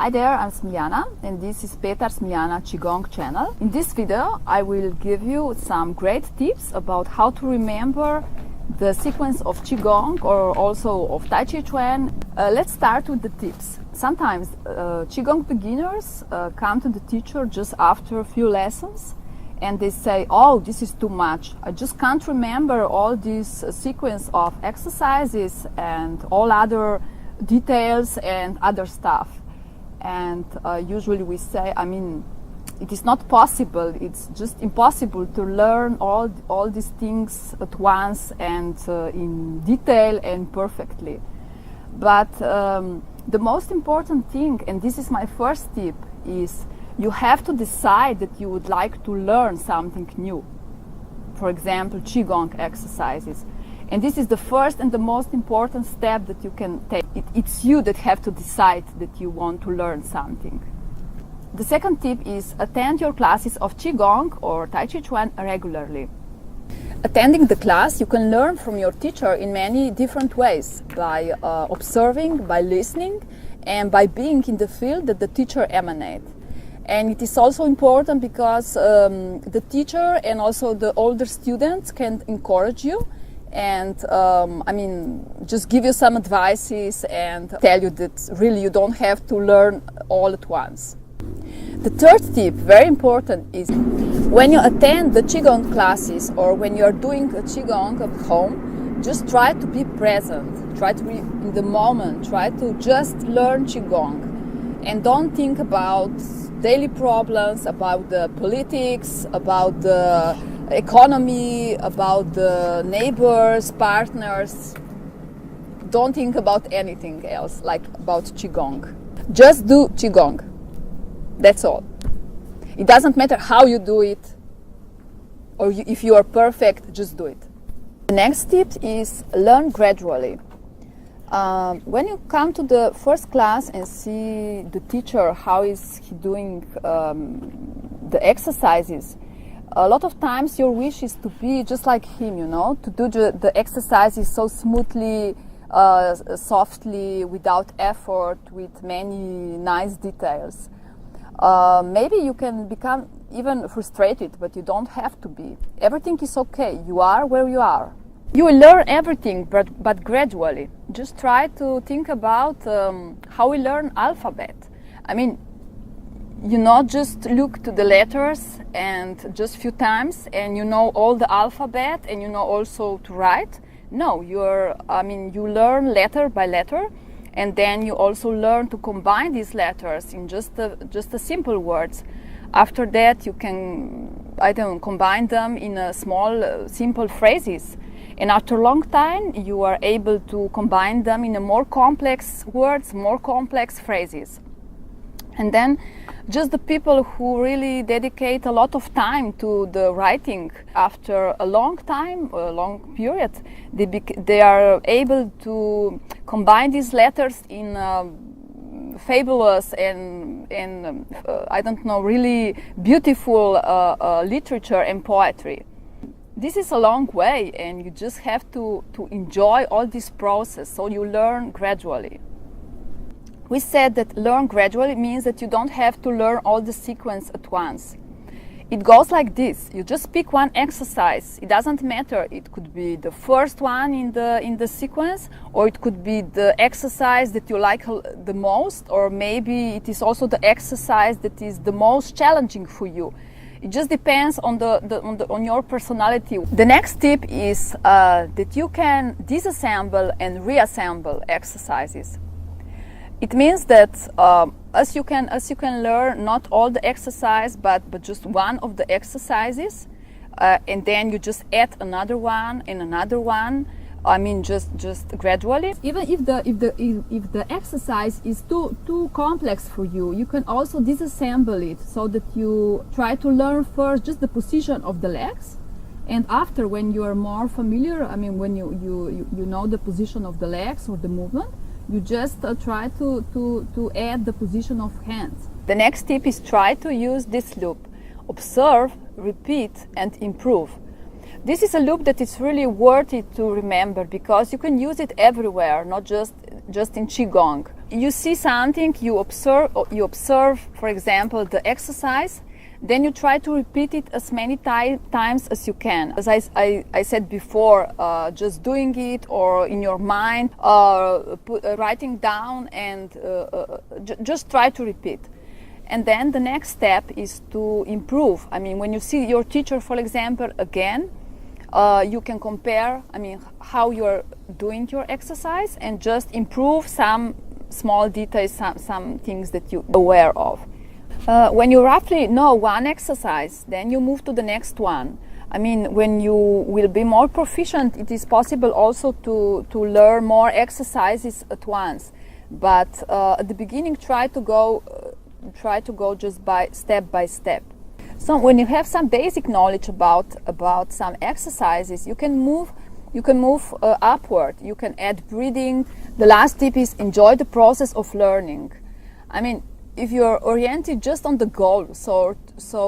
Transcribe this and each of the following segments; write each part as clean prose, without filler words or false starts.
Hi there, I'm Smiljana and this is PetarSmiljana Qigong channel. In this video I will give you some great tips about how to remember the sequence of Qigong or also of Taijiquan. Let's start with the tips. Sometimes Qigong beginners come to the teacher just after a few lessons and they say, oh, this is too much. I just can't remember all this sequence of exercises and all other details and other stuff. And usually we say, it is not possible, it's just impossible to learn all these things at once and in detail and perfectly. But the most important thing, and this is my first tip, is you have to decide that you would like to learn something new. For example, Qigong exercises. And this is the first and the most important step that you can take. It's you that have to decide that you want to learn something. The second tip is attend your classes of Qigong or Taijiquan regularly. Attending the class, you can learn from your teacher in many different ways, by observing, by listening, and by being in the field that the teacher emanates. And it is also important because the teacher and also the older students can encourage you and just give you some advices and tell you that really you don't have to learn all at once. The third tip, very important, is when you attend the Qigong classes or when you're doing a Qigong at home, just try to be present, try to be in the moment, try to just learn Qigong and don't think about daily problems, about the politics, about the economy, about the neighbors, partners. Don't think about anything else, like about Qigong. Just do Qigong. That's all. It doesn't matter how you do it or if you are perfect, just do it. The next tip is learn gradually. When you come to the first class and see the teacher, how is he doing the exercises, a lot of times your wish is to be just like him, to do the exercises so smoothly, softly, without effort, with many nice details. Maybe you can become even frustrated, but you don't have to be. Everything is okay. You are where you are. You will learn everything, but gradually. Just try to think about how we learn alphabet. Just look to the letters and just few times and you know all the alphabet and you know also to write. No, you learn letter by letter and then you also learn to combine these letters in just the simple words. After that you can, combine them in a small, simple phrases. And after a long time you are able to combine them in a more complex words, more complex phrases. And then just the people who really dedicate a lot of time to the writing, after a long time, a long period, they are able to combine these letters in fabulous and really beautiful literature and poetry. This is a long way and you just have to enjoy all this process, so you learn gradually. We said that learn gradually means that you don't have to learn all the sequence at once. It goes like this. You just pick one exercise. It doesn't matter. It could be the first one in the sequence, or it could be the exercise that you like the most, or maybe it is also the exercise that is the most challenging for you. It just depends on on your personality. The next tip is that you can disassemble and reassemble exercises. It means that as you can learn not all the exercise, but just one of the exercises, and then you just add another one and another one. Just gradually. Even if the exercise is too complex for you, you can also disassemble it so that you try to learn first just the position of the legs, and after, when you are more familiar, when you know the position of the legs or the movement, you just try to add the position of hands. The next tip is try to use this loop. Observe, repeat, and improve. This is a loop that is really worth it to remember because you can use it everywhere, not just in Qigong. you see something, you observe, for example, the exercise, then you try to repeat it as many times as you can. As I said before, just doing it or in your mind, writing down, and just try to repeat. And then the next step is to improve. I mean, when you see your teacher, for example, again, you can compare, I mean, how you're doing your exercise and just improve some small details, some things that you're aware of. When you roughly know one exercise, then you move to the next one. I mean, when you will be more proficient, it is possible also to learn more exercises at once. But at the beginning, try to go just by step. So when you have some basic knowledge about some exercises, you can move upward. You can add breathing. The last tip is enjoy the process of learning. I mean, if you're oriented just on the goal, so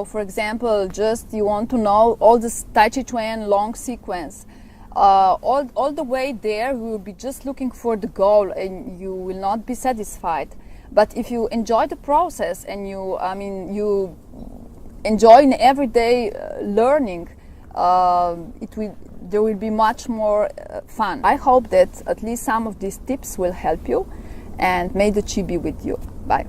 for example, just you want to know all this Taijiquan long sequence, all the way there you will be just looking for the goal and you will not be satisfied. But if you enjoy the process and you enjoy in everyday learning, there will be much more fun. I hope that at least some of these tips will help you, and may the Qi be with you. Bye.